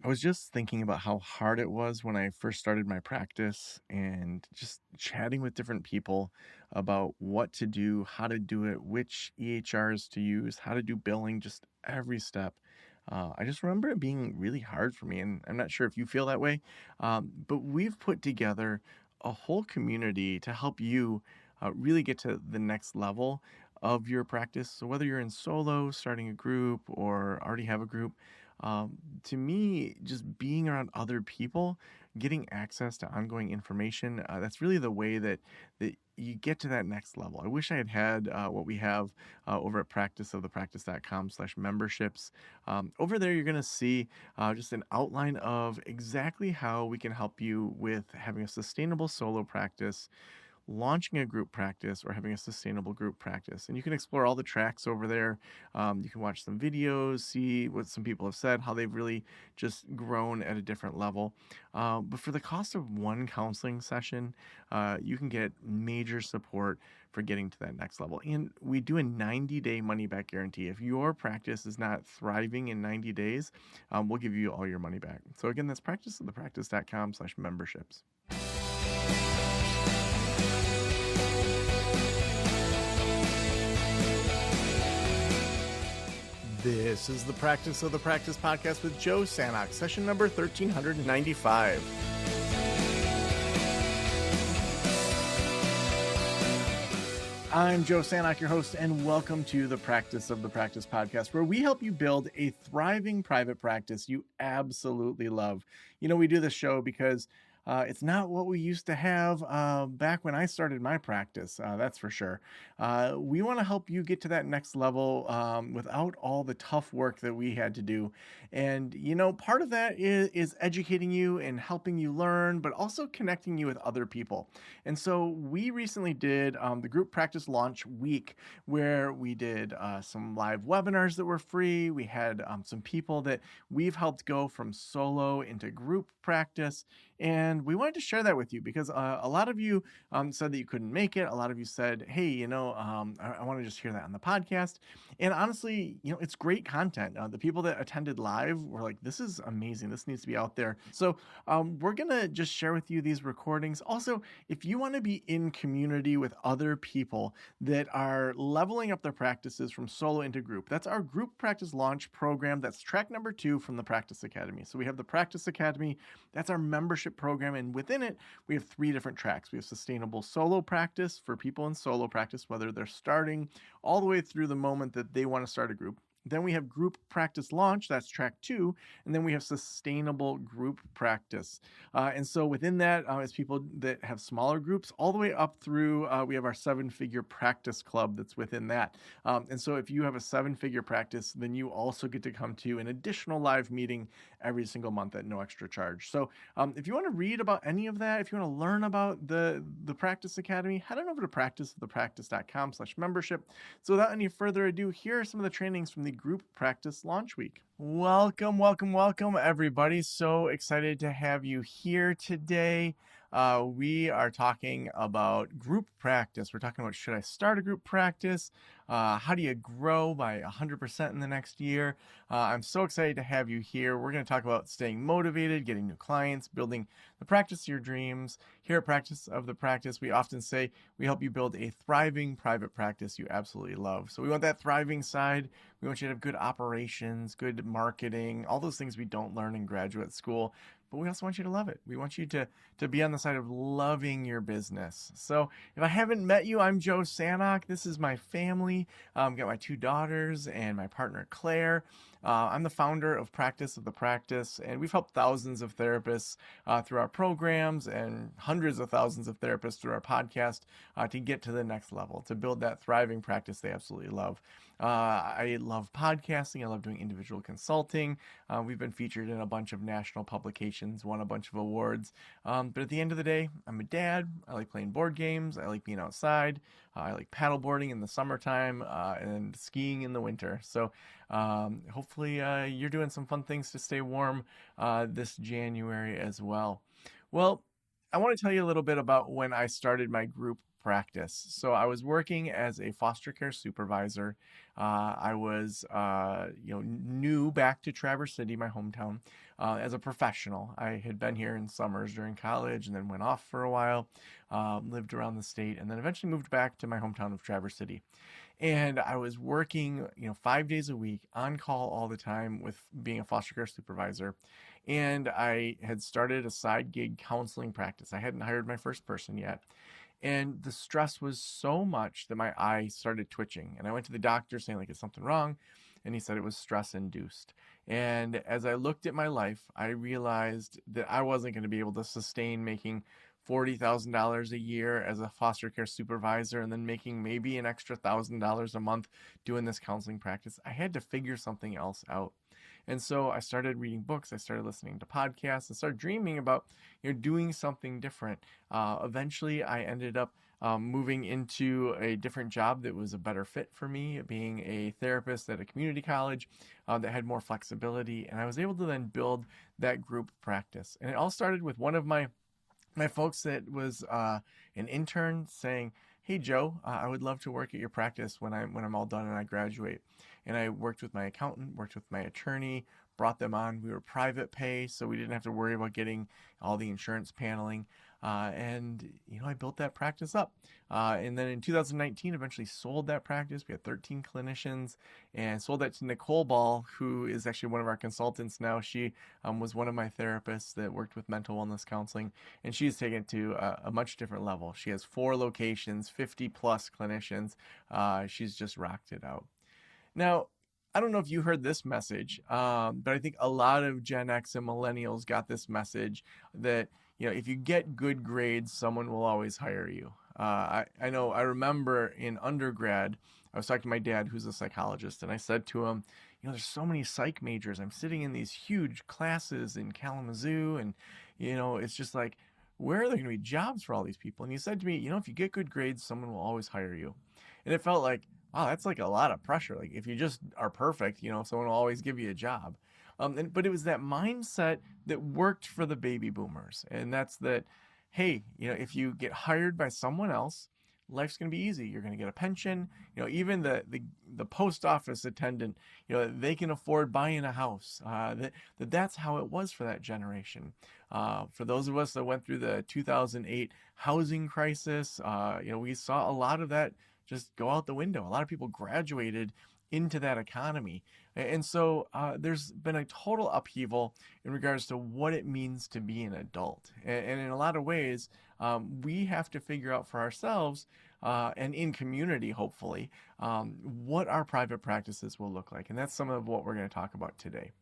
I was just thinking about how hard it was when I first started my practice and just chatting with different people about what to do, how to do it, which EHRs to use, how to do billing, just every step. I just remember it being really hard for me, and I'm not sure if you feel that way. But we've put together a whole community to help you really get to the next level of your practice. So, whether you're in solo, starting a group, or already have a group, to me, just being around other people, getting access to ongoing information, that's really the way that you get to that next level. I wish I had had what we have over at practiceofthepractice.com/memberships. Over there, you're going to see just an outline of exactly how we can help you with having a sustainable solo practice, launching a group practice, or having a sustainable group practice. And you can explore all the tracks over there. You can watch some videos, see what some people have said, how they've really just grown at a different level. But for the cost of one counseling session, you can get major support for getting to that next level. And we do a 90-day money back guarantee. If your practice is not thriving in 90 days, we'll give you all your money back. So again, that's practiceofthepractice.com/memberships. This is the Practice of the Practice podcast with Joe Sanok, session number 1395. I'm Joe Sanok, your host, and welcome to the Practice of the Practice podcast, where we help you build a thriving private practice you absolutely love. You know, we do this show because it's not what we used to have back when I started my practice, that's for sure. We want to help you get to that next level without all the tough work that we had to do. And, you know, part of that is educating you and helping you learn, but also connecting you with other people. And so we recently did the group practice launch week, where we did some live webinars that were free. We had some people that we've helped go from solo into group practice. And we wanted to share that with you because a lot of you said that you couldn't make it. A lot of you said, hey, you know, I want to just hear that on the podcast. And honestly, you know, it's great content. The people that attended live were like, this is amazing. This needs to be out there. So we're going to just share with you these recordings. Also, if you want to be in community with other people that are leveling up their practices from solo into group, that's our group practice launch program. That's track number 2 from the Practice Academy. So we have the Practice Academy. That's our membership program. And within it, we have 3 different tracks. We have sustainable solo practice for people in solo practice, whether they're starting all the way through the moment that they want to start a group. Then we have group practice launch, that's track 2, and then we have sustainable group practice. And so within that is people that have smaller groups all the way up through, we have our 7-figure practice club that's within that. And so if you have a 7-figure practice, then you also get to come to an additional live meeting every single month at no extra charge. So if you want to read about any of that, if you want to learn about the Practice Academy, head on over to practiceofthepractice.com/membership. So without any further ado, here are some of the trainings from the group practice launch week. Welcome, welcome, welcome, everybody. So excited to have you here today. We are talking about group practice. We're talking about, should I start a group practice? How do you grow by 100% in the next year? I'm so excited to have you here. We're going to talk about staying motivated, getting new clients, building the practice of your dreams. Here at Practice of the Practice, we often say we help you build a thriving private practice you absolutely love. So we want that thriving side. We want you to have good operations, good marketing, all those things we don't learn in graduate school. But we also want you to love it. We want you to be on the side of loving your business. So if I haven't met you, I'm Joe Sanok. This is my family. Got my 2 daughters and my partner, Claire. I'm the founder of Practice of the Practice, and we've helped thousands of therapists through our programs and hundreds of thousands of therapists through our podcast to get to the next level, to build that thriving practice they absolutely love. I love podcasting. I love doing individual consulting. We've been featured in a bunch of national publications, won a bunch of awards. But at the end of the day, I'm a dad. I like playing board games. I like being outside. I like paddleboarding in the summertime and skiing in the winter. So hopefully you're doing some fun things to stay warm this January as well. Well, I want to tell you a little bit about when I started my group practice. So I was working as a foster care supervisor. I was, new back to Traverse City, my hometown, as a professional. I had been here in summers during college and then went off for a while, lived around the state, and then eventually moved back to my hometown of Traverse City. And I was working, 5 days a week on call all the time with being a foster care supervisor. And I had started a side gig counseling practice. I hadn't hired my first person yet. And the stress was so much that my eye started twitching. And I went to the doctor saying, like, is something wrong? And he said it was stress induced. And as I looked at my life, I realized that I wasn't going to be able to sustain making $40,000 a year as a foster care supervisor and then making maybe an extra $1,000 a month doing this counseling practice. I had to figure something else out. And so I started reading books. I started listening to podcasts. I started dreaming about, doing something different. Eventually, I ended up moving into a different job that was a better fit for me, being a therapist at a community college that had more flexibility. And I was able to then build that group practice. And it all started with one of my folks that was an intern saying, "Hey Joe, I would love to work at your practice when I'm all done and I graduate." And I worked with my accountant, worked with my attorney, brought them on. We were private pay, so we didn't have to worry about getting all the insurance paneling. I built that practice up. And then in 2019, eventually sold that practice. We had 13 clinicians and sold that to Nicole Ball, who is actually one of our consultants now. She was one of my therapists that worked with mental wellness counseling, and she's taken it to a much different level. She has 4 locations, 50 plus clinicians. She's just rocked it out. Now, I don't know if you heard this message, but I think a lot of Gen X and millennials got this message that, if you get good grades, someone will always hire you. I remember in undergrad, I was talking to my dad, who's a psychologist, and I said to him, there's so many psych majors. I'm sitting in these huge classes in Kalamazoo, and, it's just like, where are there going to be jobs for all these people? And he said to me, if you get good grades, someone will always hire you. And it felt like, wow, that's like a lot of pressure. Like if you just are perfect, someone will always give you a job. But it was that mindset that worked for the baby boomers. And that's that, hey, if you get hired by someone else, life's going to be easy. You're going to get a pension. Even the post office attendant, they can afford buying a house. That's how it was for that generation. For those of us that went through the 2008 housing crisis, we saw a lot of that just go out the window. A lot of people graduated into that economy. And so there's been a total upheaval in regards to what it means to be an adult. And in a lot of ways, we have to figure out for ourselves and in community, hopefully, what our private practices will look like. And that's some of what we're going to talk about today.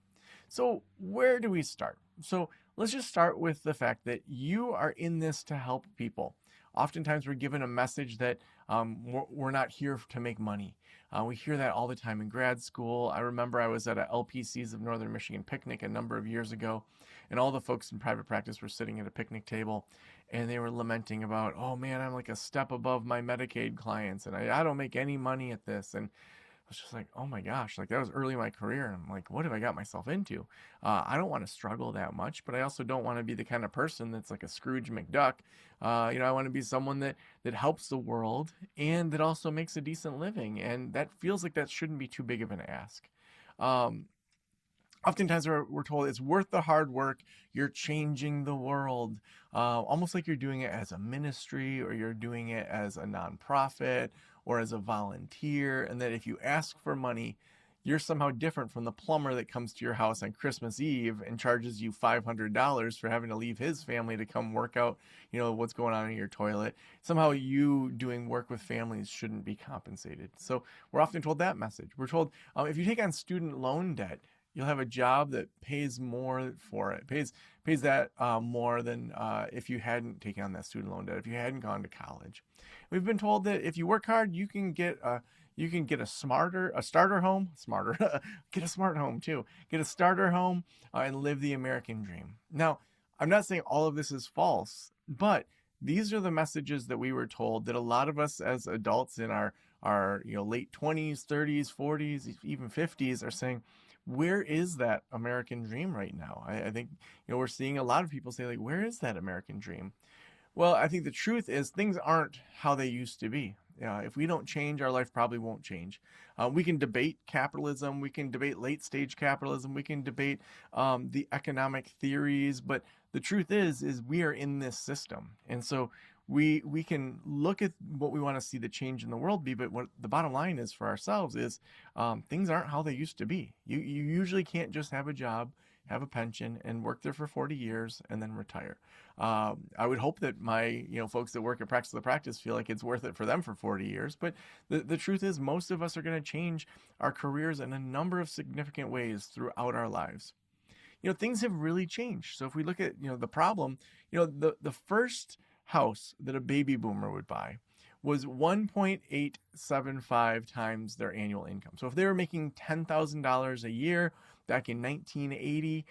So where do we start? So let's just start with the fact that you are in this to help people. Oftentimes we're given a message that we're not here to make money. We hear that all the time in grad school. I remember I was at a LPCs of Northern Michigan picnic a number of years ago, and all the folks in private practice were sitting at a picnic table, and they were lamenting about, oh man, I'm like a step above my Medicaid clients, and I don't make any money at this. And I was just like, oh my gosh, like that was early in my career. And I'm like, what have I got myself into? I don't want to struggle that much, but I also don't want to be the kind of person that's like a Scrooge McDuck. I want to be someone that helps the world and that also makes a decent living. And that feels like that shouldn't be too big of an ask. Oftentimes we're told it's worth the hard work. You're changing the world, almost like you're doing it as a ministry or you're doing it as a nonprofit or as a volunteer. And that if you ask for money, you're somehow different from the plumber that comes to your house on Christmas Eve and charges you $500 for having to leave his family to come work out, what's going on in your toilet. Somehow you doing work with families shouldn't be compensated. So we're often told that message. We're told if you take on student loan debt, you'll have a job that pays more for it, pays that more than if you hadn't taken on that student loan debt, if you hadn't gone to college. We've been told that if you work hard, you can get a starter home, get a smart home too, get a starter home and live the American dream. Now, I'm not saying all of this is false, but these are the messages that we were told that a lot of us as adults in our late 20s, 30s, 40s, even 50s are saying, where is that American dream right now? I think, we're seeing a lot of people say, like, where is that American dream? Well, I think the truth is things aren't how they used to be. If we don't change, our life probably won't change. We can debate capitalism. We can debate late stage capitalism. We can debate the economic theories. But the truth is we are in this system, and so we can look at what we want to see the change in the world be. But what the bottom line is for ourselves is things aren't how they used to be. You usually can't just have a job, have a pension, and work there for 40 years and then retire. I would hope that my folks that work at Practice of the Practice feel like it's worth it for them for 40 years. But the truth is most of us are going to change our careers in a number of significant ways throughout our lives. Things have really changed. So if we look at the problem, the first house that a baby boomer would buy was 1.875 times their annual income. So if they were making $10,000 a year back in 1980,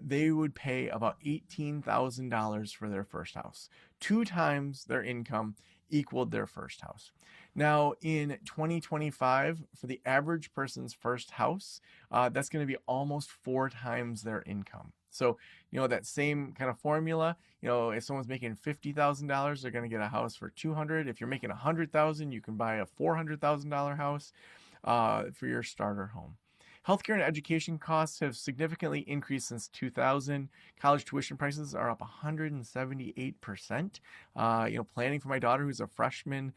they would pay about $18,000 for their first house. 2 times their income equaled their first house. Now, in 2025, for the average person's first house, that's going to be almost 4 times their income. So, that same kind of formula, if someone's making $50,000, they're going to get a house for $200,000. If you're making $100,000, you can buy a $400,000 house for your starter home. Healthcare and education costs have significantly increased since 2000. College tuition prices are up 178%. Planning for my daughter who's a freshman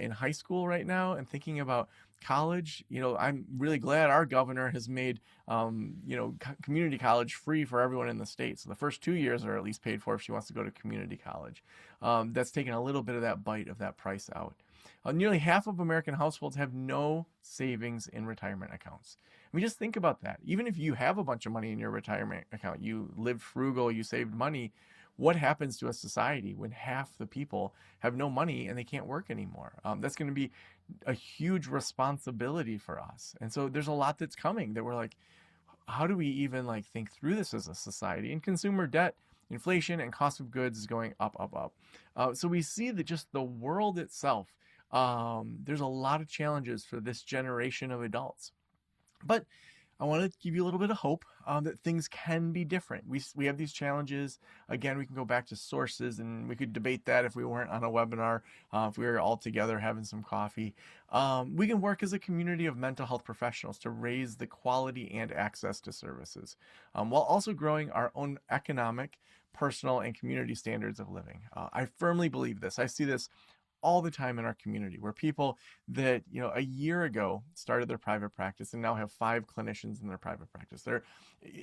in high school right now and thinking about college, I'm really glad our governor has made, community college free for everyone in the state. So the first 2 years are at least paid for if she wants to go to community college. That's taken a little bit of that bite of that price out. Nearly half of American households have no savings in retirement accounts. I mean, just think about that. Even if you have a bunch of money in your retirement account, you lived frugal, you saved money, what happens to a society when half the people have no money and they can't work anymore? That's going to be a huge responsibility for us. And so there's a lot that's coming that we're like, how do we even think through this as a society? And consumer debt, inflation, and cost of goods is going up, up, up. So we see that just the world itself, there's a lot of challenges for this generation of adults. But I want to give you a little bit of hope that things can be different. We have these challenges. Again, we can go back to sources, and we could debate that if we weren't on a webinar, if we were all together having some coffee. We can work as a community of mental health professionals to raise the quality and access to services, while also growing our own economic, personal, and community standards of living. I firmly believe this. I see this all the time in our community where people that a year ago started their private practice and now have 5 clinicians in their private practice. They're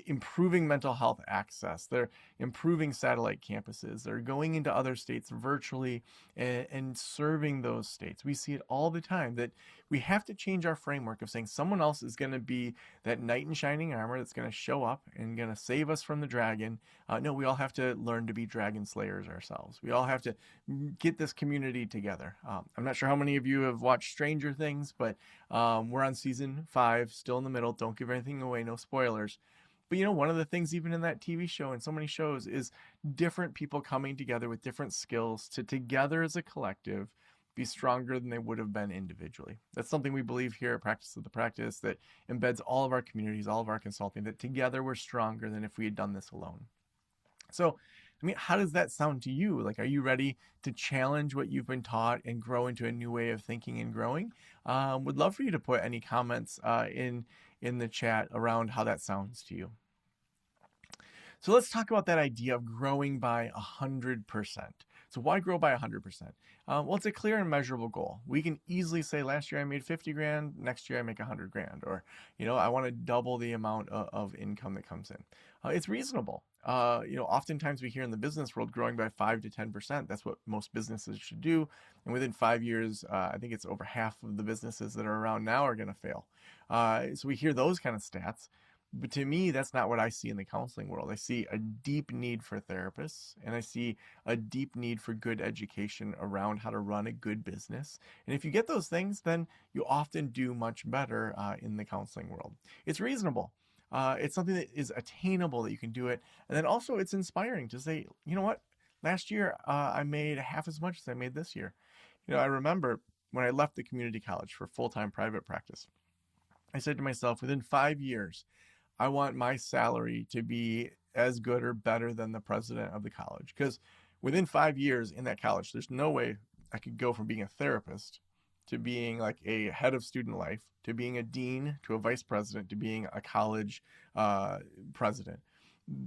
improving mental health access. They're improving satellite campuses. They're going into other states virtually and serving those states. We see it all the time that we have to change our framework of saying someone else is going to be that knight in shining armor that's going to show up and going to save us from the dragon. No, we all have to learn to be dragon slayers ourselves. We all have to get this community together. I'm not sure how many of you have watched Stranger Things, but we're on season 5, still in the middle. Don't give anything away, no spoilers. But one of the things even in that TV show and so many shows is different people coming together with different skills to together as a collective be stronger than they would have been individually. That's something we believe here at Practice of the Practice that embeds all of our communities, all of our consulting, that together we're stronger than if we had done this alone. So, I mean, how does that sound to you? Are you ready to challenge what you've been taught and grow into a new way of thinking and growing? Would love for you to put any comments in the chat around how that sounds to you. So let's talk about that idea of growing by 100%. So why grow by 100%? Well, it's a clear and measurable goal. We can easily say last year I made 50 grand, next year I make 100 grand, or, I want to double the amount of income that comes in. It's reasonable. Oftentimes we hear in the business world growing by 5 to 10%. That's what most businesses should do. And within 5 years, I think it's over half of the businesses that are around now are going to fail. So we hear those kind of stats. But to me, that's not what I see in the counseling world. I see a deep need for therapists, and I see a deep need for good education around how to run a good business. And if you get those things, then you often do much better in the counseling world. It's reasonable. It's something that is attainable, that you can do it. And then also it's inspiring to say, you know what? Last year, I made half as much as I made this year. I remember when I left the community college for full-time private practice, I said to myself, within 5 years, I want my salary to be as good or better than the president of the college. Because within 5 years in that college, there's no way I could go from being a therapist to being like a head of student life, to being a dean, to a vice president, to being a college president.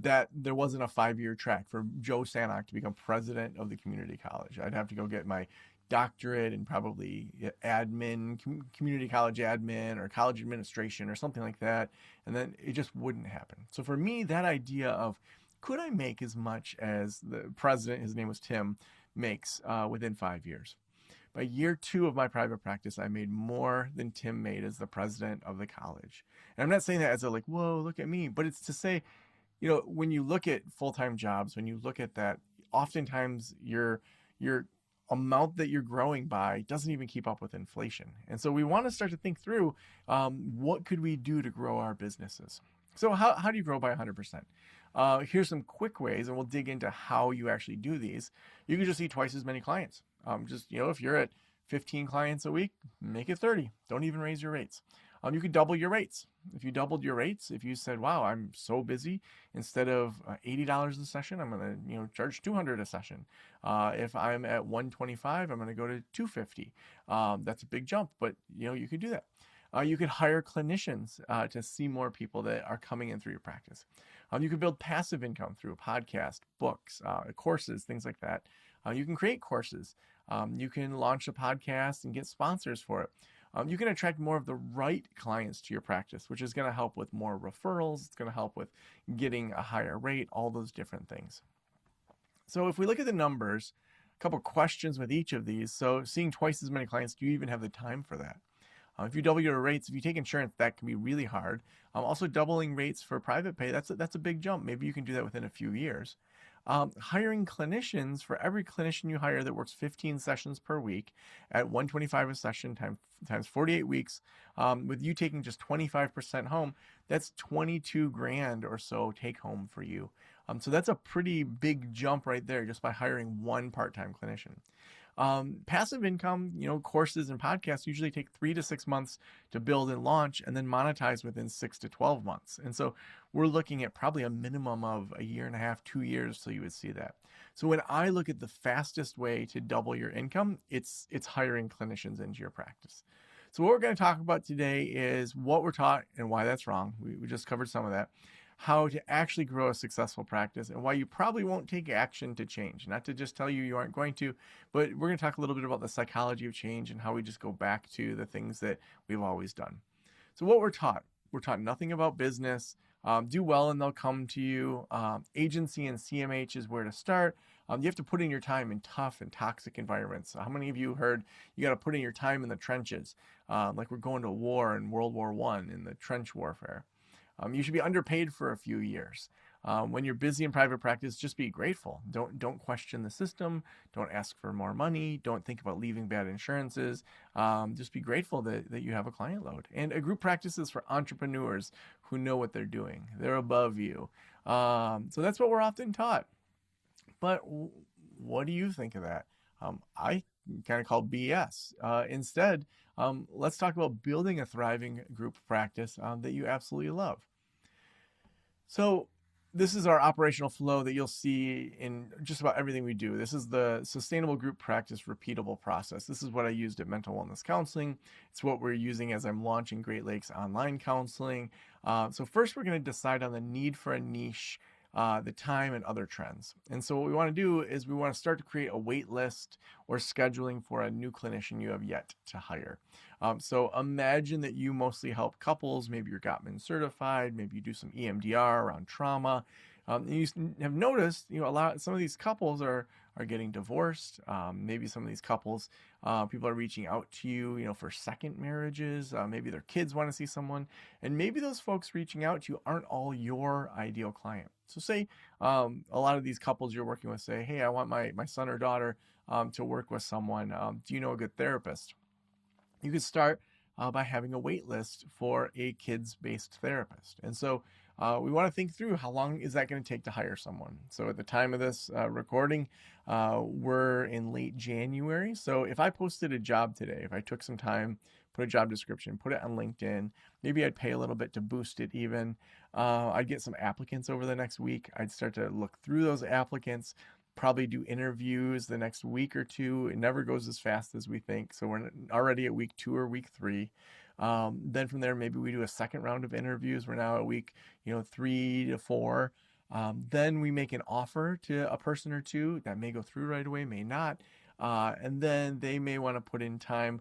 That there wasn't a 5-year track for Joe Sanok to become president of the community college. I'd have to go get my doctorate in probably admin, community college admin, or college administration, or something like that. And then it just wouldn't happen. So for me, that idea of could I make as much as the president, his name was Tim, makes within 5 years? By year 2 of my private practice, I made more than Tim made as the president of the college. And I'm not saying that as a like, whoa, look at me, but it's to say, when you look at full-time jobs, when you look at that, oftentimes your amount that you're growing by doesn't even keep up with inflation. And so we want to start to think through what could we do to grow our businesses. So how do you grow by 100%? Here's some quick ways, and we'll dig into how you actually do these. You can just see twice as many clients. If you're at 15 clients a week, make it 30. Don't even raise your rates. You could double your rates. If you doubled your rates, if you said, wow, I'm so busy, instead of $80 a session, I'm going to charge $200 a session. If I'm at $125, I'm going to go to $250. That's a big jump, but you could do that. You could hire clinicians to see more people that are coming in through your practice. You could build passive income through a podcast, books, courses, things like that. You can create courses. You can launch a podcast and get sponsors for it. You can attract more of the right clients to your practice, which is going to help with more referrals. It's going to help with getting a higher rate, all those different things. So if we look at the numbers, a couple questions with each of these. So seeing twice as many clients, do you even have the time for that? If you double your rates, if you take insurance, that can be really hard. Also doubling rates for private pay, that's a big jump. Maybe you can do that within a few years. Hiring clinicians, for every clinician you hire that works 15 sessions per week at $125 a session times 48 weeks, with you taking just 25% home, that's $22,000 or so take home for you. So that's a pretty big jump right there just by hiring one part-time clinician. Passive income, courses and podcasts usually take 3 to 6 months to build and launch, and then monetize within 6 to 12 months. And so we're looking at probably a minimum of a year and a half, 2 years, so you would see that. So when I look at the fastest way to double your income, it's hiring clinicians into your practice. So what we're going to talk about today is what we're taught and why that's wrong. We just covered some of that. How to actually grow a successful practice, and why you probably won't take action to change. Not to just tell you aren't going to, but we're going to talk a little bit about the psychology of change and how we just go back to the things that we've always done. So what we're taught nothing about business. Do well and they'll come to you. Agency and CMH is where to start. You have to put in your time in tough and toxic environments. How many of you heard you got to put in your time in the trenches? Like we're going to war in World War I in the trench warfare. You should be underpaid for a few years. When you're busy in private practice, just be grateful. Don't question the system. Don't ask for more money. Don't think about leaving bad insurances. Just be grateful that you have a client load. And a group practice is for entrepreneurs who know what they're doing. They're above you. So that's what we're often taught. But what do you think of that? I kind of call BS. Instead, let's talk about building a thriving group practice that you absolutely love. So this is our operational flow that you'll see in just about everything we do. This is the sustainable group practice repeatable process. This is what I used at Mental Wellness Counseling. It's what we're using as I'm launching Great Lakes Online Counseling. So first, we're going to decide on the need for a niche, the time, and other trends. And so what we want to do is we want to start to create a wait list or scheduling for a new clinician you have yet to hire. So imagine that you mostly help couples. Maybe you're Gottman certified. Maybe you do some EMDR around trauma. And you have noticed, some of these couples are getting divorced. Maybe some of these couples, people are reaching out to you, for second marriages. Maybe their kids want to see someone, and maybe those folks reaching out to you aren't all your ideal client. So say a lot of these couples you're working with say, hey, I want my son or daughter to work with someone. Do you know a good therapist? You could start by having a wait list for a kids-based therapist. And so we want to think through how long is that going to take to hire someone. So at the time of this recording, we're in late January. So if I posted a job today, if I took some time, put a job description, put it on LinkedIn, maybe I'd pay a little bit to boost it even. I'd get some applicants over the next week. I'd start to look through those applicants, probably do interviews the next week or two. It never goes as fast as we think. So we're already at week 2 or week 3. Then from there, maybe we do a second round of interviews. We're now at week, 3 to 4. Then we make an offer to a person or two that may go through right away, may not. And then they may want to put in time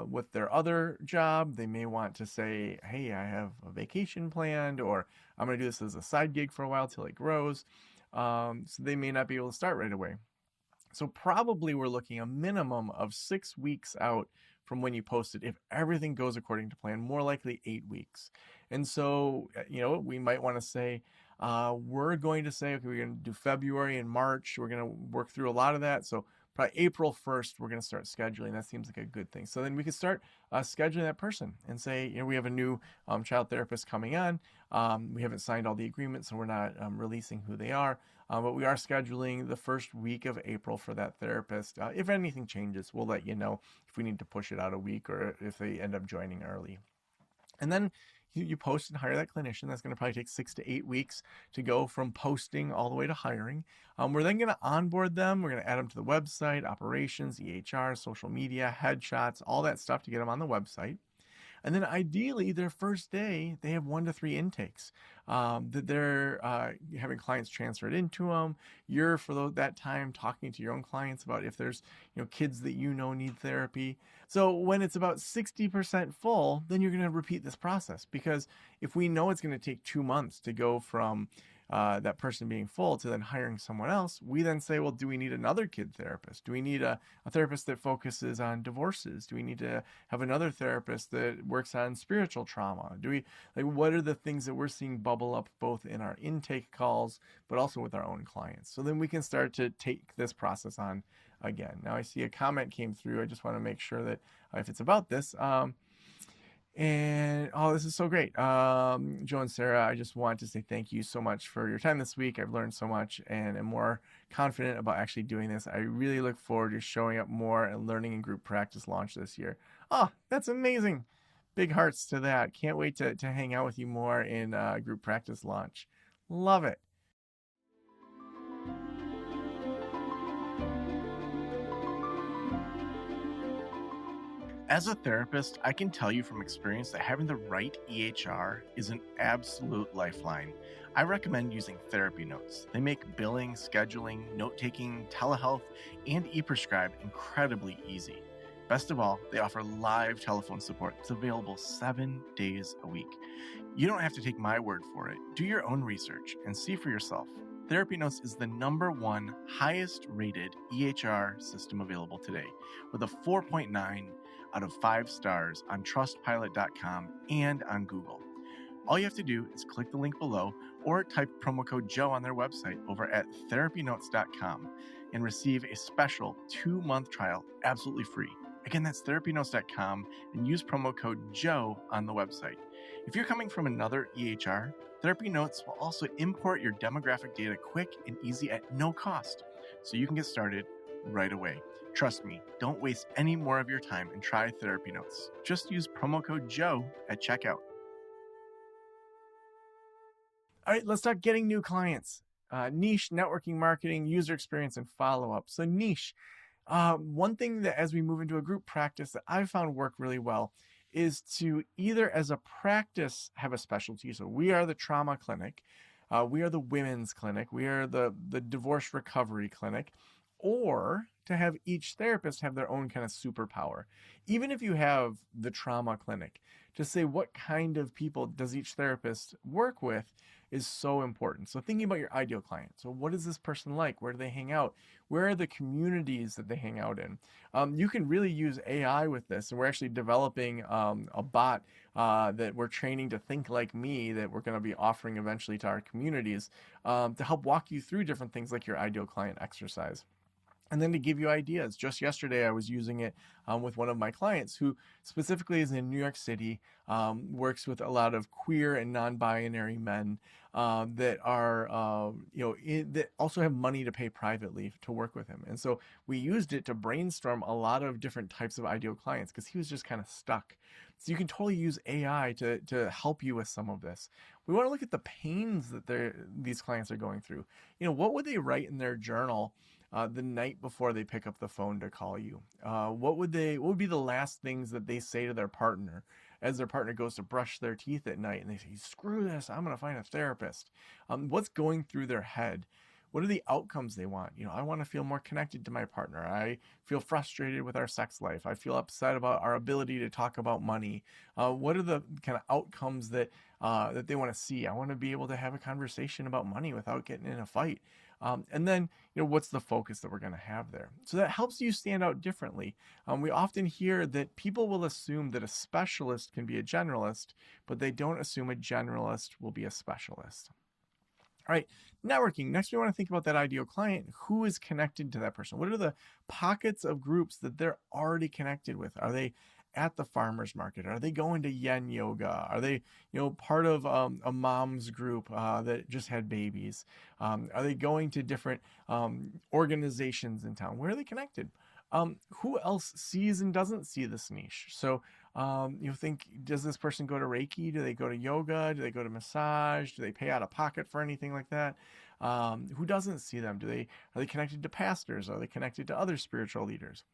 with their other job. They may want to say, hey, I have a vacation planned, or I'm going to do this as a side gig for a while till it grows. So they may not be able to start right away. So probably we're looking a minimum of 6 weeks out from when you post it. If everything goes according to plan, more likely 8 weeks. And so, we might want to say, we're going to say, okay, we're going to do February and March. We're going to work through a lot of that. So probably April 1st, we're going to start scheduling. That seems like a good thing. So then we can start scheduling that person and say, we have a new child therapist coming on. We haven't signed all the agreements, so we're not releasing who they are. But we are scheduling the first week of April for that therapist. If anything changes, we'll let you know if we need to push it out a week or if they end up joining early. And then you post and hire that clinician. That's going to probably take 6 to 8 weeks to go from posting all the way to hiring. We're then going to onboard them. We're going to add them to the website, operations, EHR, social media, headshots, all that stuff to get them on the website. And then ideally, their first day, they have 1 to 3 intakes that they're having clients transferred into them. You're, for that time, talking to your own clients about if there's kids that need therapy. So when it's about 60% full, then you're going to repeat this process, because if we know it's going to take 2 months to go from that person being full to then hiring someone else, we then say, well, do we need another kid therapist? Do we need a therapist that focuses on divorces? Do we need to have another therapist that works on spiritual trauma? What are the things that we're seeing bubble up both in our intake calls, but also with our own clients? So then we can start to take this process on again. Now I see a comment came through. I just want to make sure that if it's about this, and this is so great. Joe and Sarah, I just want to say thank you so much for your time this week. I've learned so much and am more confident about actually doing this. I really look forward to showing up more and learning in group practice launch this year. Oh, that's amazing. Big hearts to that. Can't wait to hang out with you more in group practice launch. Love it. As a therapist, I can tell you from experience that having the right EHR is an absolute lifeline. I recommend using Therapy Notes. They make billing, scheduling, note-taking, telehealth, and e-prescribe incredibly easy. Best of all, they offer live telephone support that's available 7 days a week. You don't have to take my word for it. Do your own research and see for yourself. Therapy Notes is the #1 highest rated EHR system available today, with a 4.9 out of 5 stars on trustpilot.com and on Google. All you have to do is click the link below or type promo code Joe on their website over at therapynotes.com and receive a special 2-month trial absolutely free. Again, that's therapynotes.com, and use promo code Joe on the website. If you're coming from another EHR, Therapy Notes will also import your demographic data quick and easy at no cost, so you can get started right away. Trust me, don't waste any more of your time and try Therapy Notes. Just use promo code Joe at checkout. All right, let's talk getting new clients. Niche, networking marketing, user experience, and follow-up. So niche. One thing that as we move into a group practice that I've found work really well is to either as a practice have a specialty. So we are the trauma clinic. We are the women's clinic. We are the divorce recovery clinic. Or to have each therapist have their own kind of superpower. Even if you have the trauma clinic, to say what kind of people does each therapist work with is so important. So thinking about your ideal client. So what is this person like? Where do they hang out? Where are the communities that they hang out in? You can really use AI with this. And we're actually developing a bot that we're training to think like me that we're going to be offering eventually to our communities to help walk you through different things like your ideal client exercise. And then to give you ideas, just yesterday I was using it with one of my clients who specifically is in New York City, works with a lot of queer and non-binary men that are, that also have money to pay privately to work with him. And so we used it to brainstorm a lot of different types of ideal clients because he was just kind of stuck. So you can totally use AI to help you with some of this. We want to look at the pains that these clients are going through. What would they write in their journal the night before they pick up the phone to call you? What would be the last things that they say to their partner as their partner goes to brush their teeth at night and they say, screw this, I'm going to find a therapist? What's going through their head? What are the outcomes they want? I want to feel more connected to my partner. I feel frustrated with our sex life. I feel upset about our ability to talk about money. What are the kind of outcomes that they want to see? I want to be able to have a conversation about money without getting in a fight. And then, what's the focus that we're going to have there? So that helps you stand out differently. We often hear that people will assume that a specialist can be a generalist, but they don't assume a generalist will be a specialist. All right, networking. Next, we want to think about that ideal client. Who is connected to that person? What are the pockets of groups that they're already connected with? Are they at the farmer's market? Are they going to yen yoga? Are they, part of a mom's group that just had babies? Are they going to different organizations in town? Where are they connected? Who else sees and doesn't see this niche? So think, does this person go to Reiki? Do they go to yoga? Do they go to massage? Do they pay out of pocket for anything like that? Who doesn't see them? Are they connected to pastors? Are they connected to other spiritual leaders?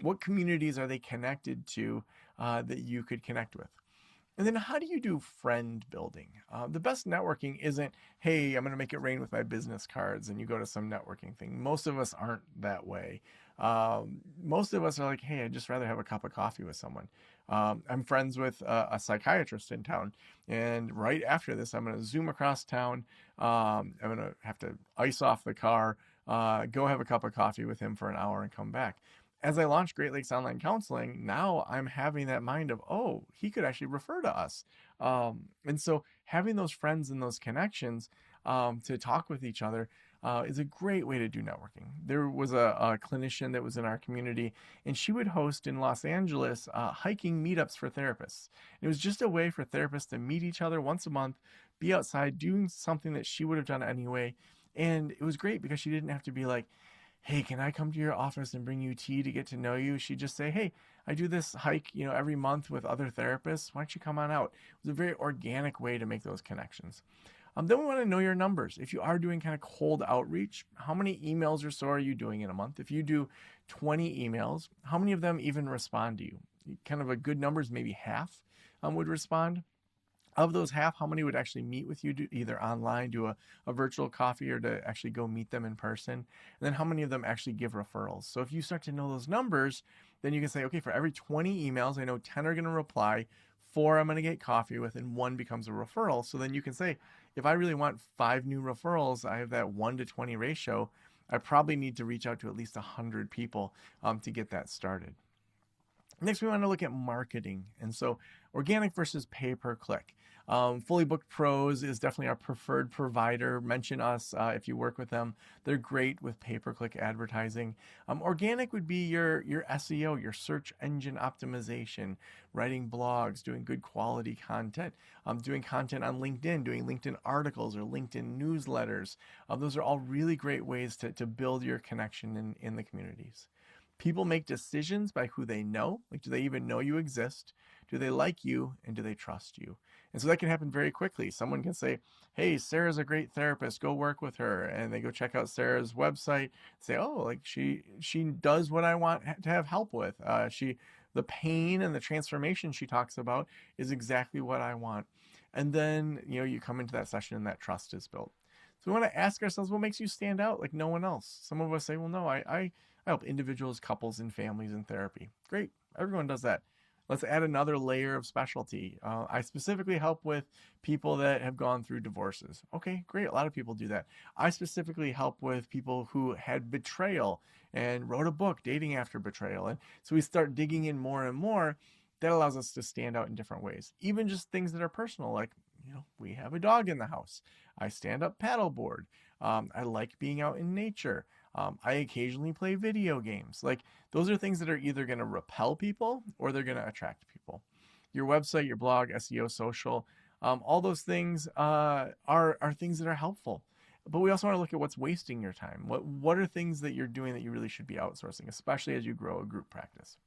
What communities are they connected to that you could connect with? And then how do you do friend building? The best networking isn't, hey, I'm going to make it rain with my business cards and you go to some networking thing. Most of us aren't that way. Most of us are like, hey, I'd just rather have a cup of coffee with someone. I'm friends with a psychiatrist in town. And right after this, I'm going to Zoom across town. I'm going to have to ice off the car, go have a cup of coffee with him for an hour and come back. As I launched Great Lakes Online Counseling, now I'm having that mind of, oh, he could actually refer to us. And so having those friends and those connections to talk with each other is a great way to do networking. There was a clinician that was in our community, and she would host in Los Angeles hiking meetups for therapists. It was just a way for therapists to meet each other once a month, be outside doing something that she would have done anyway. And it was great because she didn't have to be like, hey, can I come to your office and bring you tea to get to know you? She'd just say, hey, I do this hike, every month with other therapists. Why don't you come on out? It was a very organic way to make those connections. Then we want to know your numbers. If you are doing kind of cold outreach, how many emails or so are you doing in a month? If you do 20 emails, how many of them even respond to you? Kind of a good number is maybe half would respond. Of those half, how many would actually meet with you, either online, do a virtual coffee, or to actually go meet them in person? And then how many of them actually give referrals? So if you start to know those numbers, then you can say, okay, for every 20 emails, I know 10 are going to reply, 4 I'm going to get coffee with, and 1 becomes a referral. So then you can say, if I really want 5 new referrals, I have that 1 to 20 ratio. I probably need to reach out to at least 100 people to get that started. Next, we want to look at marketing. And so organic versus pay-per-click. Fully Booked Pros is definitely our preferred provider. Mention us if you work with them. They're great with pay-per-click advertising. Organic would be your SEO, your search engine optimization, writing blogs, doing good quality content, doing content on LinkedIn, doing LinkedIn articles or LinkedIn newsletters. Those are all really great ways to build your connection in the communities. People make decisions by who they know. Like, do they even know you exist? Do they like you? And do they trust you? And so that can happen very quickly. Someone can say, hey, Sarah's a great therapist. Go work with her. And they go check out Sarah's website, say, oh, like she does what I want to have help with. The pain and the transformation she talks about is exactly what I want. And then, you come into that session and that trust is built. So we want to ask ourselves, what makes you stand out like no one else? Some of us say, well, no, I help individuals, couples, and families in therapy. Great. Everyone does that. Let's add another layer of specialty. I specifically help with people that have gone through divorces. Okay, great. A lot of people do that. I specifically help with people who had betrayal and wrote a book, Dating After Betrayal. And so we start digging in more and more. That allows us to stand out in different ways. Even just things that are personal, like we have a dog in the house. I stand up paddleboard. I like being out in nature. I occasionally play video games. Like, those are things that are either going to repel people or they're going to attract people. Your website, your blog, SEO, social, all those things are things that are helpful. But we also want to look at what's wasting your time. What are things that you're doing that you really should be outsourcing, especially as you grow a group practice?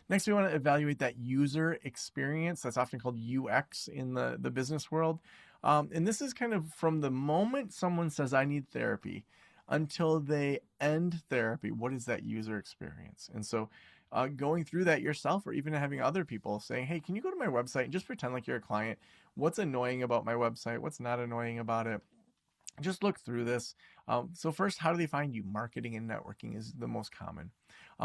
Next, we want to evaluate that user experience. That's often called UX in the business world. And this is kind of from the moment someone says, I need therapy, until they end therapy. What is that user experience? And so going through that yourself, or even having other people saying, hey, can you go to my website and just pretend like you're a client? What's annoying about my website? What's not annoying about it? Just look through this. So first, how do they find you? Marketing and networking is the most common.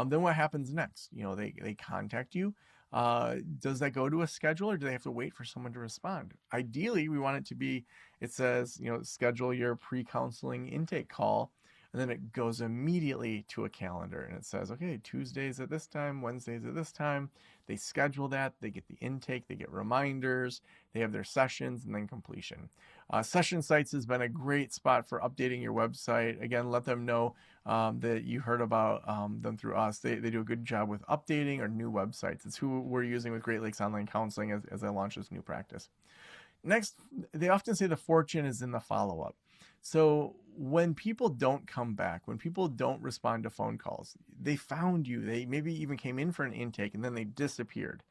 Then what happens next? They contact you. Does that go to a schedule, or do they have to wait for someone to respond? Ideally, we want it to be, it says, schedule your pre-counseling intake call. And then it goes immediately to a calendar and it says, okay, Tuesdays at this time, Wednesdays at this time. They schedule that, they get the intake, they get reminders, they have their sessions, and then completion. Session Sites has been a great spot for updating your website. Again, let them know that you heard about them through us. They do a good job with updating our new websites. It's who we're using with Great Lakes Online Counseling as I launch this new practice. Next, they often say the fortune is in the follow-up. So when people don't come back, when people don't respond to phone calls, they found you, they maybe even came in for an intake and then they disappeared.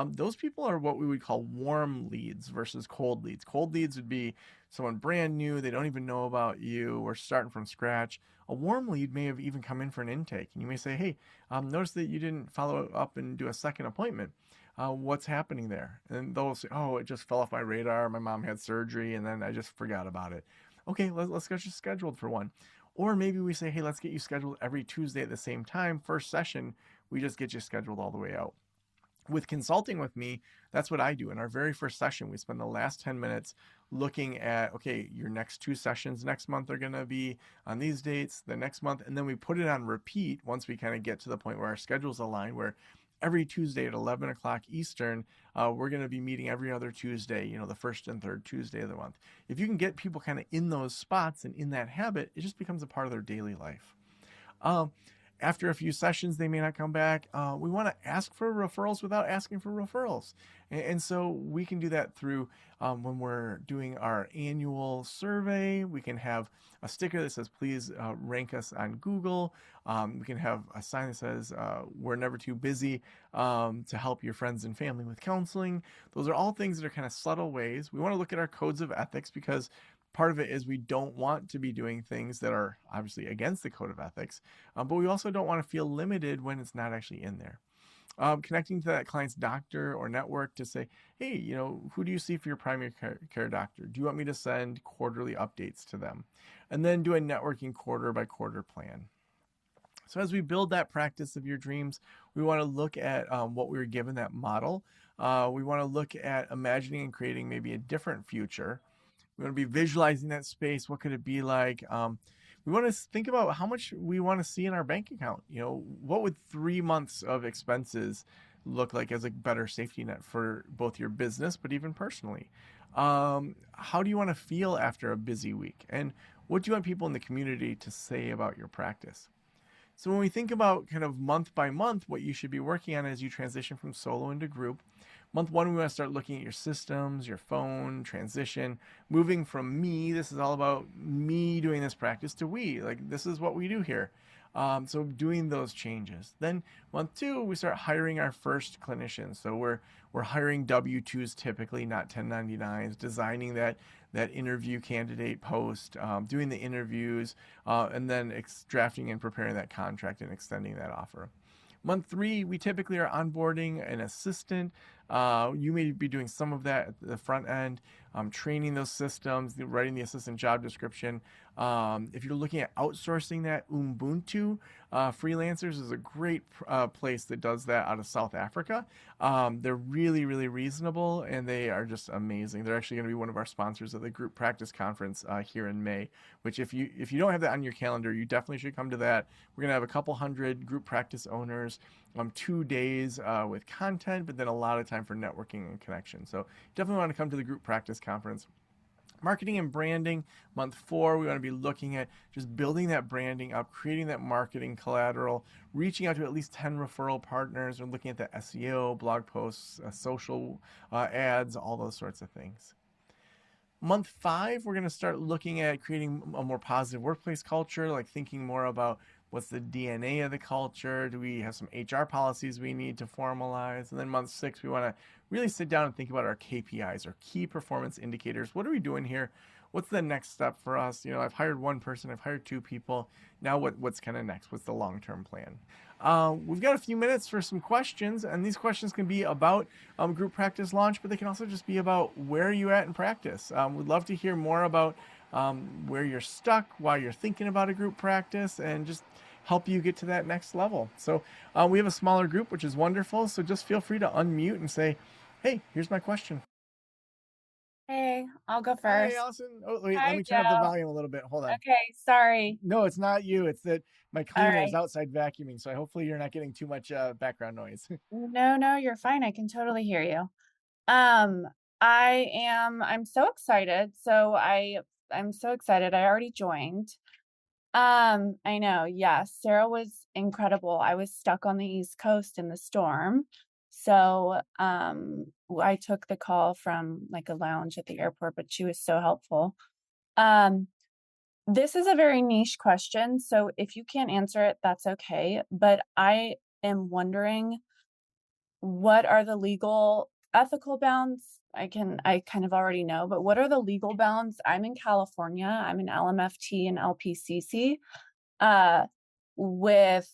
Those people are what we would call warm leads versus cold leads. Cold leads would be someone brand new, they don't even know about you, or starting from scratch. A warm lead may have even come in for an intake, and you may say, hey, notice that you didn't follow up and do a second appointment. What's happening there? And they'll say, oh, it just fell off my radar. My mom had surgery and then I just forgot about it. Okay, let's get you scheduled for one. Or maybe we say, hey, let's get you scheduled every Tuesday at the same time. First session, we just get you scheduled all the way out. With consulting with me, that's what I do. In our very first session, we spend the last 10 minutes looking at, okay, your next 2 sessions next month are going to be on these dates, the next month, and then we put it on repeat once we kind of get to the point where our schedules align, where every Tuesday at 11 o'clock Eastern, we're going to be meeting every other Tuesday, the first and third Tuesday of the month. If you can get people kind of in those spots and in that habit, it just becomes a part of their daily life. After a few sessions, they may not come back. We want to ask for referrals without asking for referrals. And so we can do that through when we're doing our annual survey. We can have a sticker that says, please rank us on Google. We can have a sign that says, we're never too busy to help your friends and family with counseling. Those are all things that are kind of subtle ways. We want to look at our codes of ethics, because part of it is we don't want to be doing things that are obviously against the code of ethics, but we also don't want to feel limited when it's not actually in there. Connecting to that client's doctor or network to say, hey, who do you see for your primary care doctor? Do you want me to send quarterly updates to them? And then do a networking quarter by quarter plan. So as we build that practice of your dreams, we want to look at what we were given, that model. We want to look at imagining and creating maybe a different future. We want to be visualizing that space. What could it be like? We want to think about how much we want to see in our bank account. What would 3 months of expenses look like as a better safety net for both your business, but even personally? How do you want to feel after a busy week? And what do you want people in the community to say about your practice? So when we think about kind of month by month, what you should be working on as you transition from solo into group, month 1, we want to start looking at your systems, your phone, transition, moving from me, this is all about me doing this practice, to we, like this is what we do here. So doing those changes. Then month 2, we start hiring our first clinicians. So we're hiring W-2s typically, not 1099s, designing that interview candidate post, doing the interviews, and then drafting and preparing that contract and extending that offer. Month 3, we typically are onboarding an assistant. You may be doing some of that at the front end, training those systems, writing the assistant job description. If you're looking at outsourcing that, Ubuntu Freelancers is a great place that does that out of South Africa. They're really, really reasonable, and they are just amazing. They're actually going to be one of our sponsors of the Group Practice Conference here in May, which if you don't have that on your calendar, you definitely should come to that. We're going to have a couple hundred group practice owners, 2 days with content, but then a lot of time time for networking and connection. So definitely want to come to the group practice conference. Marketing and branding, month 4, we want to be looking at just building that branding up, creating that marketing collateral, reaching out to at least 10 referral partners, and looking at the SEO, blog posts, social ads, all those sorts of things. Month 5, we're going to start looking at creating a more positive workplace culture, like thinking more about what's the DNA of the culture? Do we have some HR policies we need to formalize? And then month 6, we want to really sit down and think about our KPIs, our key performance indicators. What are we doing here? What's the next step for us? I've hired one person, I've hired 2 people. Now what's kind of next? What's the long-term plan? We've got a few minutes for some questions, and these questions can be about group practice launch, but they can also just be about where are you at in practice. We'd love to hear more about where you're stuck, why you're thinking about a group practice, and just help you get to that next level. So we have a smaller group, which is wonderful. So just feel free to unmute and say, hey, here's my question. Hey, I'll go Hi, first. Allison. Oh, wait, let Hi, me turn up the Joe. volume a little bit. Hold on. Okay, sorry. No, it's not you. It's that my All cleaner is right. outside vacuuming. So hopefully you're not getting too much background noise. No, you're fine. I can totally hear you. Um, I'm so excited. I'm so excited. I already joined. I know. Yes, Sarah was incredible. I was stuck on the East Coast in the storm. So, I took the call from like a lounge at the airport, but she was so helpful. Um, This is a very niche question, so if you can't answer it, that's okay. But I am wondering, what are the legal ethical bounds? I kind of already know, but what are the legal bounds? I'm in California. I'm in LMFT and LPCC, uh, with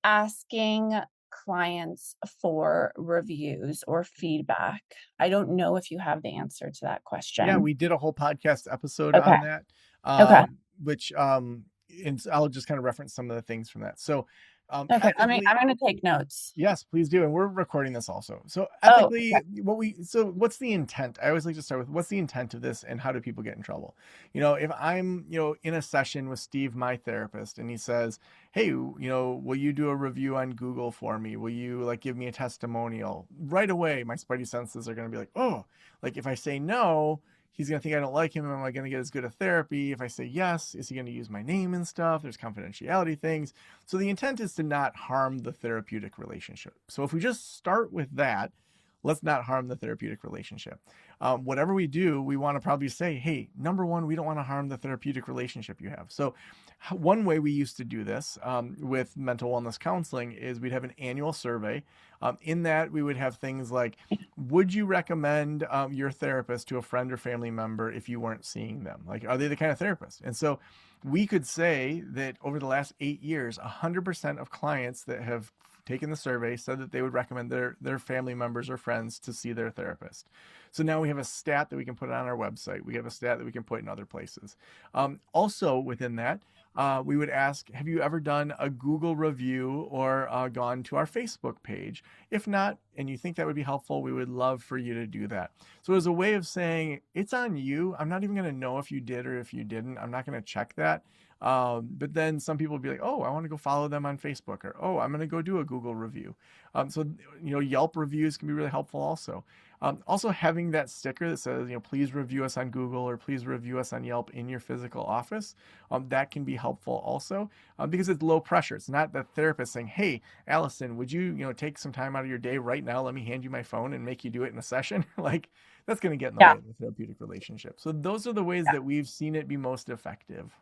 asking clients for reviews or feedback. I don't know if you have the answer to that Yeah, question. we did a whole podcast episode Okay. on that, Okay. which and I'll just kind of reference some of the things from that. So Okay. ethically, I'm going to take notes. yes, please do. And we're recording this also. So Oh, ethically, what's the intent? I always like to start with what's the intent of this and how do people get in trouble? If I'm, in a session with Steve, my therapist, and he says, hey, will you do a review on Google for me? Will you like give me a testimonial? Right away, my spidey senses are going to be like, oh, like if I say no, he's going to think I don't like him. Am I going to get as good a therapy? If I say yes, is he going to use my name and stuff? There's confidentiality things. So the intent is to not harm the therapeutic relationship. So if we just start with that, let's not harm the therapeutic relationship. Whatever we do, we want to probably say, hey, number one, we don't want to harm the therapeutic relationship you have. So one way we used to do this with mental wellness counseling is we'd have an annual survey. In that, we would have things like, would you recommend your therapist to a friend or family member if you weren't seeing them? Like, are they the kind of therapist? And so we could say that over the last 8 years, 100% of clients that have taken the survey said that they would recommend their family members or friends to see their therapist. So now we have a stat that we can put on our website. We have a stat that we can put in other places. Also within that, we would ask, have you ever done a Google review or gone to our Facebook page? If not, and you think that would be helpful, we would love for you to do that. So as a way of saying, it's on you. I'm not even going to know if you did or if you didn't. I'm not going to check that. But then some people will be like, oh, I want to go follow them on Facebook, or oh, I'm going to go do a Google review. So Yelp reviews can be really helpful also. Also having that sticker that says, please review us on Google or please review us on Yelp in your physical office. That can be helpful also because it's low pressure. It's not the therapist saying, hey, Allison, would you, take some time out of your day right now? Let me hand you my phone and make you do it in a session. Like that's going to get in the way yeah. of the therapeutic relationship. So those are the ways Yeah. that we've seen it be most effective.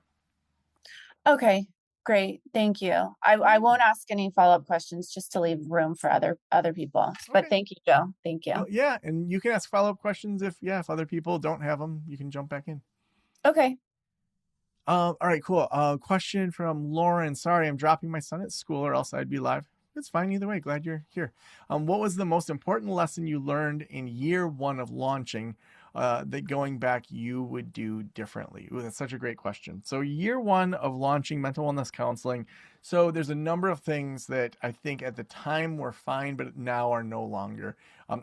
Okay, great. Thank you. I won't ask any follow-up questions just to leave room for other people. But Okay. thank you, Joe. Thank you. Well, yeah, and you can ask follow-up questions if other people don't have them, you can jump back in. Okay. All right, cool. Question from Lauren. Sorry, I'm dropping my son at school, or else I'd be live. It's fine either way. Glad you're here. What was the most important lesson you learned in year 1 of launching that going back you would do differently? Ooh, that's such a great question. So year 1 of launching mental wellness counseling. So there's a number of things that I think at the time were fine, but now are no longer.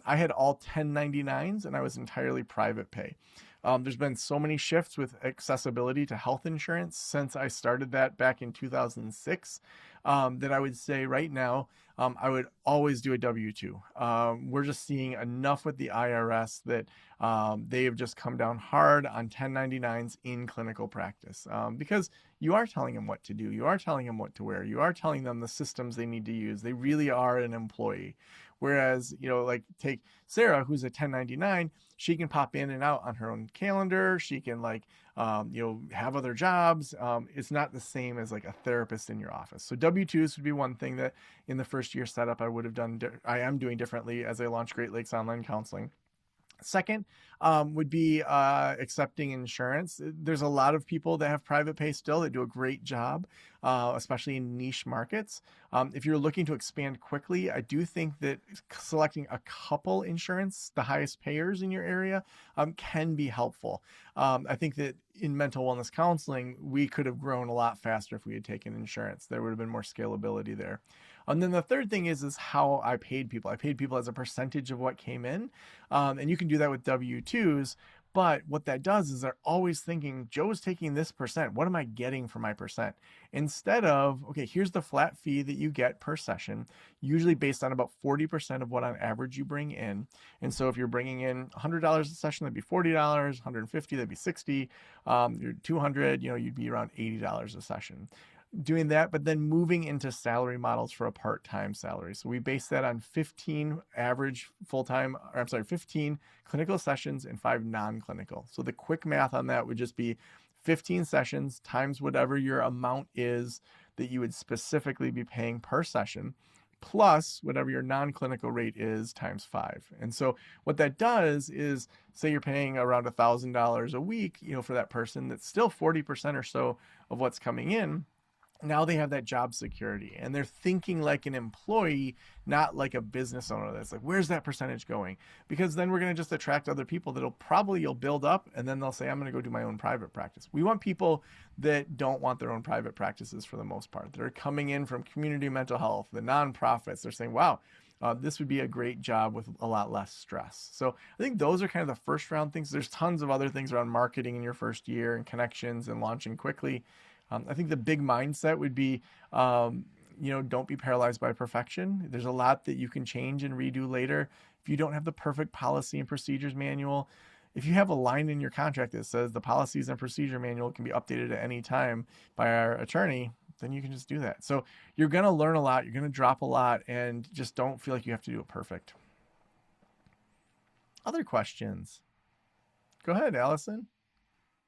I had all 1099s and I was entirely private pay. There's been so many shifts with accessibility to health insurance since I started that back in 2006, that I would say right now, I would always do a W-2. We're just seeing enough with the IRS that they have just come down hard on 1099s in clinical practice, because you are telling them what to do. You are telling them what to wear. You are telling them the systems they need to use. They really are an employee. Whereas, like take Sarah, who's a 1099, she can pop in and out on her own calendar. She can have other jobs. It's not the same as like a therapist in your office. So W-2s would be one thing that in the first year setup I would have done. I am doing differently as I launch Great Lakes Online Counseling. Second, would be accepting insurance. There's a lot of people that have private pay still that do a great job, especially in niche markets. If you're looking to expand quickly, I do think that selecting a couple insurance, the highest payers in your area, can be helpful. I think that in mental wellness counseling, we could have grown a lot faster if we had taken insurance. There would have been more scalability there. And then the third thing is how I paid people. I paid people as a percentage of what came in. And you can do that with W-2s. But what that does is they're always thinking, Joe's taking this percent. What am I getting for my percent? Instead of, okay, here's the flat fee that you get per session, usually based on about 40% of what on average you bring in. And so if you're bringing in $100 a session, that'd be $40, $150, that'd be $60, you're $200, you'd be around $80 a session. Doing that, but then moving into salary models for a part-time salary. So we base that on 15 average full-time, 15 clinical sessions and 5 non-clinical. So the quick math on that would just be 15 sessions times whatever your amount is that you would specifically be paying per session, plus whatever your non-clinical rate is times 5. And so what that does is, say you're paying around $1,000 a week, for that person, that's still 40% or so of what's coming in. Now they have that job security and they're thinking like an employee, not like a business owner that's like, where's that percentage going? Because then we're going to just attract other people you'll build up, and then they'll say, I'm going to go do my own private practice. We want people that don't want their own private practices for the most part. They're coming in from community mental health, the nonprofits. They're saying, wow, this would be a great job with a lot less stress. So I think those are kind of the first round things. There's tons of other things around marketing in your first year and connections and launching quickly. I think the big mindset would be, don't be paralyzed by perfection. There's a lot that you can change and redo later. If you don't have the perfect policy and procedures manual, if you have a line in your contract that says the policies and procedure manual can be updated at any time by our attorney, then you can just do that. So you're going to learn a lot. You're going to drop a lot, and just don't feel like you have to do it perfect. Other questions? Go ahead, Allison.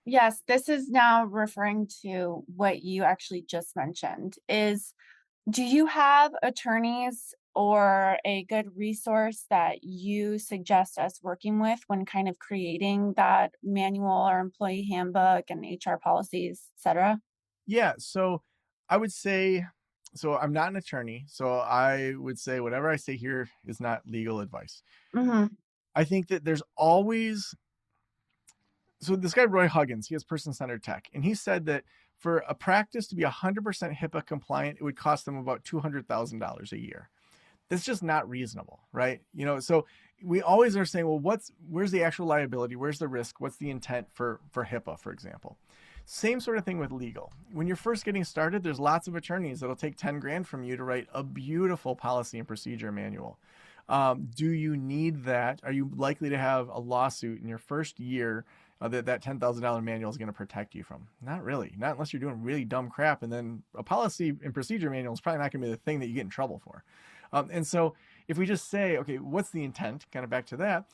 Yes, this is now referring to what you actually just mentioned. Do you have attorneys or a good resource that you suggest us working with when kind of creating that manual or employee handbook and HR policies, et cetera? Yeah, so I would say, so I'm not an attorney, so I would say whatever I say here is not legal advice. Mm-hmm. I think that there's always, so this guy, Roy Huggins, he has person-centered tech, and he said that for a practice to be 100% HIPAA compliant, it would cost them about $200,000 a year. That's just not reasonable, right? So we always are saying, well, where's the actual liability? Where's the risk? What's the intent for HIPAA, for example? Same sort of thing with legal. When you're first getting started, there's lots of attorneys that'll take 10 grand from you to write a beautiful policy and procedure manual. Do you need that? Are you likely to have a lawsuit in your first year that $10,000 manual is going to protect you from? Not really. Not unless you're doing really dumb crap, and then a policy and procedure manual is probably not going to be the thing that you get in trouble for. And so if we just say, okay, what's the intent? Kind of back to that.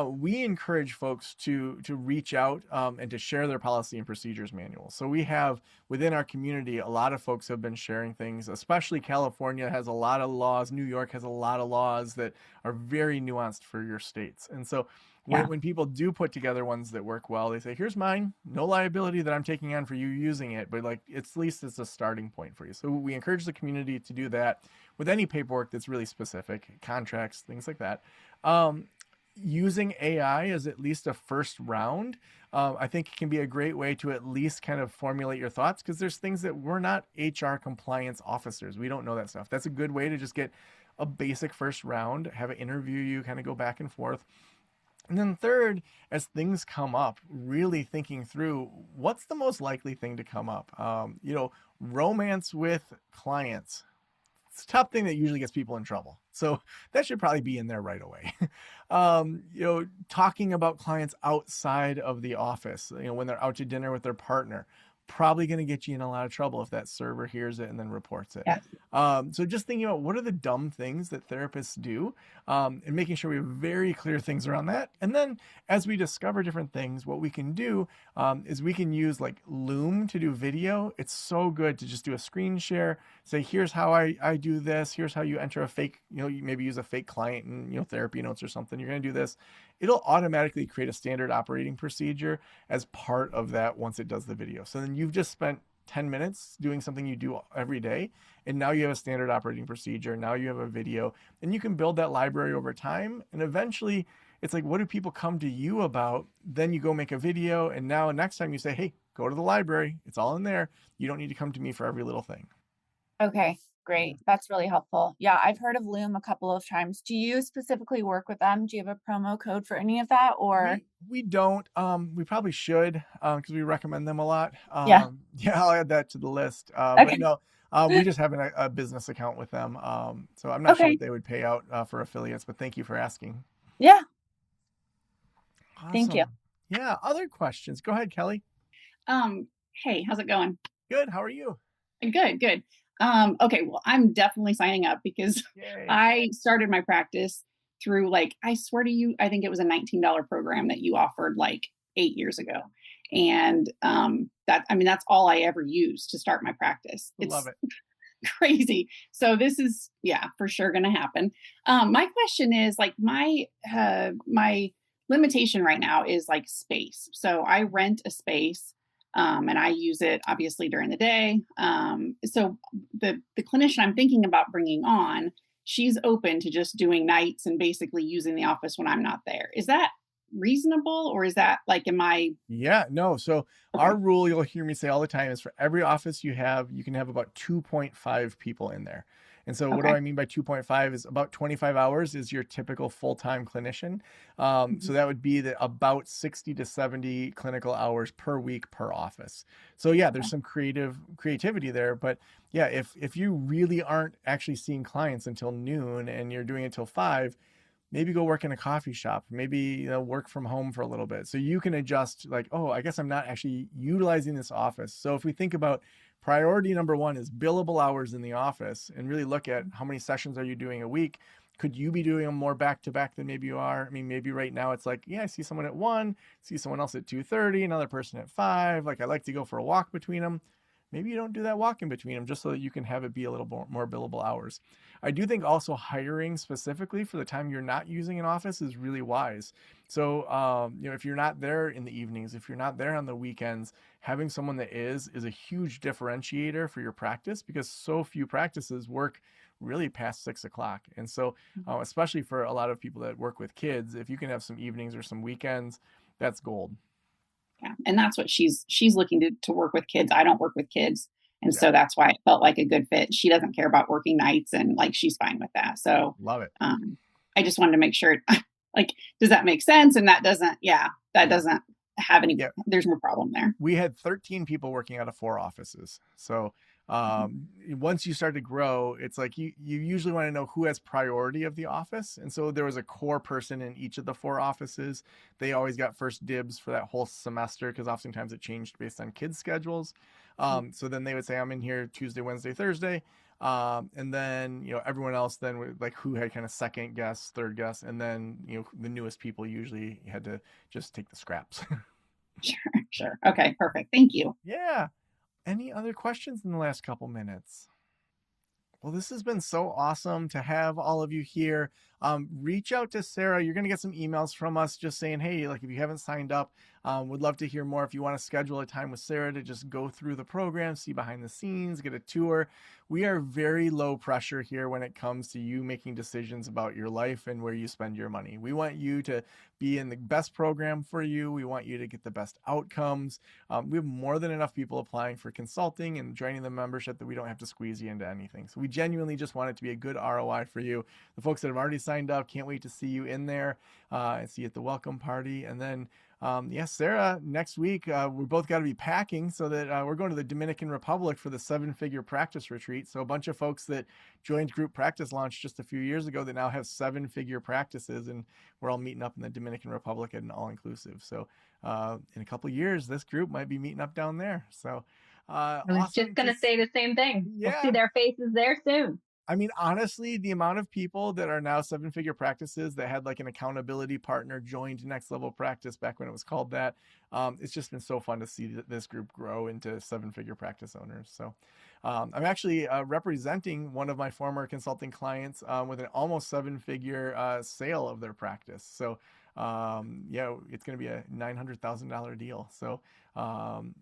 We encourage folks to reach out and to share their policy and procedures manuals. So we have within our community, a lot of folks have been sharing things, especially California has a lot of laws. New York has a lot of laws that are very nuanced for your states. And so when people do put together ones that work well, they say, here's mine, no liability that I'm taking on for you using it, but like at least it's a starting point for you. So we encourage the community to do that with any paperwork that's really specific, contracts, things like that. Using AI as at least a first round, I think it can be a great way to at least kind of formulate your thoughts, because there's things that we're not HR compliance officers. We don't know that stuff. That's a good way to just get a basic first round, have it interview you, kind of go back and forth. And then third, as things come up, really thinking through what's the most likely thing to come up. Romance with clients. It's a tough thing that usually gets people in trouble. So that should probably be in there right away. Talking about clients outside of the office, when they're out to dinner with their partner, probably going to get you in a lot of trouble if that server hears it and then reports it. Yeah. So just thinking about what are the dumb things that therapists do, and making sure we have very clear things around that. And then as we discover different things, what we can do is we can use like Loom to do video. It's so good to just do a screen share, say, here's how I do this. Here's how you enter a fake, you maybe use a fake client in, therapy notes or something. You're going to do this. It'll automatically create a standard operating procedure as part of that once it does the video. So then you've just spent 10 minutes doing something you do every day. And now you have a standard operating procedure. Now you have a video, and you can build that library over time. And eventually it's like, what do people come to you about? Then you go make a video. And now next time you say, hey, go to the library. It's all in there. You don't need to come to me for every little thing. Okay, great. That's really helpful. Yeah, I've heard of Loom a couple of times. Do you specifically work with them? Do you have a promo code for any of that, or? We don't. We probably should, because we recommend them a lot. Yeah. Yeah, I'll add that to the list. But Okay. no, we just have a business account with them. So I'm not sure Okay. what they would pay out for affiliates, but thank you for asking. Yeah. Thank you. Awesome. Yeah. Other questions? Go ahead, Kelly. Hey, how's it going? Good. How are you? Good. Okay, well, I'm definitely signing up because Yay. I started my practice through I swear to you, I think it was a $19 program that you offered 8 years ago. And that's all I ever used to start my practice. Love it. Crazy. So this is, yeah, for sure going to happen. My question is my limitation right now is space. So I rent a space, and I use it obviously during the day. So the clinician I'm thinking about bringing on, she's open to just doing nights and basically using the office when I'm not there. Is that reasonable, or is that am I? Yeah, no. So Okay. our rule, you'll hear me say all the time, is for every office you can have about 2.5 people in there. And so what do Okay. I mean by 2.5 is about 25 hours is your typical full-time clinician. So that would be about 60 to 70 clinical hours per week per office. So yeah, there's some creativity there, but yeah, if you really aren't actually seeing clients until noon and you're doing it till 5, maybe go work in a coffee shop, maybe work from home for a little bit. So you can adjust oh, I guess I'm not actually utilizing this office. So if we think about priority number one is billable hours in the office and really look at how many sessions are you doing a week. Could you be doing them more back to back than maybe you are? I mean, maybe right now it's I see someone at 1, see someone else at 2:30, another person at 5. I like to go for a walk between them. Maybe you don't do that walk in between them just so that you can have it be a little more billable hours. I do think also hiring specifically for the time you're not using an office is really wise. So, if you're not there in the evenings, if you're not there on the weekends, having someone that is a huge differentiator for your practice, because so few practices work really past 6 o'clock. And so, especially for a lot of people that work with kids, if you can have some evenings or some weekends, that's gold. Yeah. And that's what she's looking to work with kids. I don't work with kids. And Yeah. so that's why it felt like a good fit. She doesn't care about working nights, and she's fine with that. So love it. I just wanted to make sure, does that make sense? And that doesn't, doesn't have any, there's no problem there. We had 13 people working out of 4 offices. So once you start to grow, it's you usually want to know who has priority of the office. And so there was a core person in each of the 4 offices. They always got first dibs for that whole semester because oftentimes it changed based on kids' schedules. So then they would say, I'm in here Tuesday, Wednesday, Thursday. And then, everyone else then who had kind of second guess, third guess. And then, the newest people usually had to just take the scraps. Sure. Okay, perfect. Thank you. Yeah. Any other questions in the last couple minutes? Well, this has been so awesome to have all of you here. Reach out to Sarah. You're going to get some emails from us just saying, hey, if you haven't signed up, would love to hear more. If you want to schedule a time with Sarah to just go through the program, see behind the scenes, get a tour. We are very low pressure here when it comes to you making decisions about your life and where you spend your money. We want you to be in the best program for you. We want you to get the best outcomes. We have more than enough people applying for consulting and joining the membership that we don't have to squeeze you into anything. So we genuinely just want it to be a good ROI for you. The folks that have already signed signed up. Can't wait to see you in there and see you at the welcome party. And then, Sarah, next week, we both got to be packing so that we're going to the Dominican Republic for the 7-figure practice retreat. So a bunch of folks that joined Group Practice Launch just a few years ago that now have 7-figure practices, and we're all meeting up in the Dominican Republic at an all-inclusive. So in a couple of years, this group might be meeting up down there. So I was just going to say the same thing. Yeah. We'll see their faces there soon. I mean, honestly, the amount of people that are now 7-figure practices that had like an accountability partner joined Next Level Practice back when it was called that. It's just been so fun to see this group grow into 7-figure practice owners. So I'm actually representing one of my former consulting clients with an almost 7-figure sale of their practice. So it's going to be a $900,000 deal. So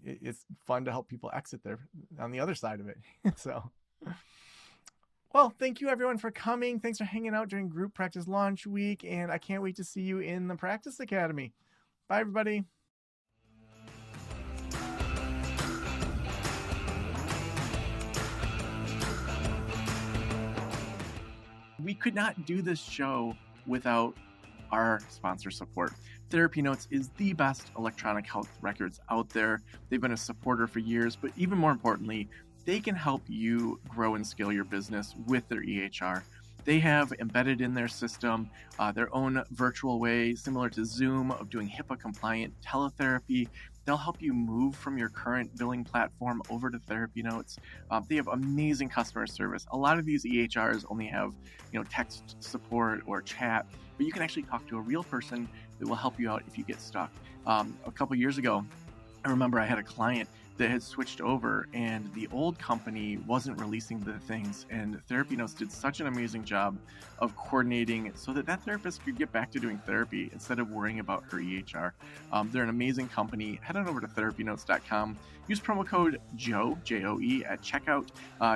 it's fun to help people exit there on the other side of it. So. Well, thank you everyone for coming. Thanks for hanging out during Group Practice Launch Week, and I can't wait to see you in the Practice Academy. Bye, everybody. We could not do this show without our sponsor support. Therapy Notes is the best electronic health records out there. They've been a supporter for years, but even more importantly, they can help you grow and scale your business with their EHR. They have embedded in their system their own virtual way, similar to Zoom, of doing HIPAA-compliant teletherapy. They'll help you move from your current billing platform over to Therapy Notes. They have amazing customer service. A lot of these EHRs only have, text support or chat, but you can actually talk to a real person that will help you out if you get stuck. A couple years ago, I remember I had a client that had switched over and the old company wasn't releasing the things, and Therapy Notes did such an amazing job of coordinating so that therapist could get back to doing therapy instead of worrying about her EHR. They're an amazing company. Head on over to therapynotes.com. Use promo code JOE, J-O-E, at checkout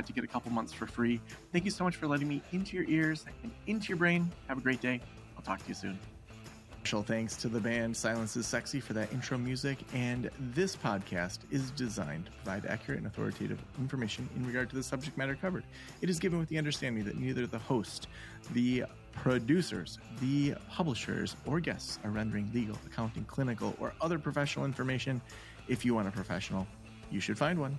to get a couple months for free. Thank you so much for letting me into your ears and into your brain. Have a great day. I'll talk to you soon. Special thanks to the band Silence is Sexy for that intro music, and this podcast is designed to provide accurate and authoritative information in regard to the subject matter covered. It is given with the understanding that neither the host, the producers, the publishers, or guests are rendering legal, accounting, clinical, or other professional information. If you want a professional, you should find one.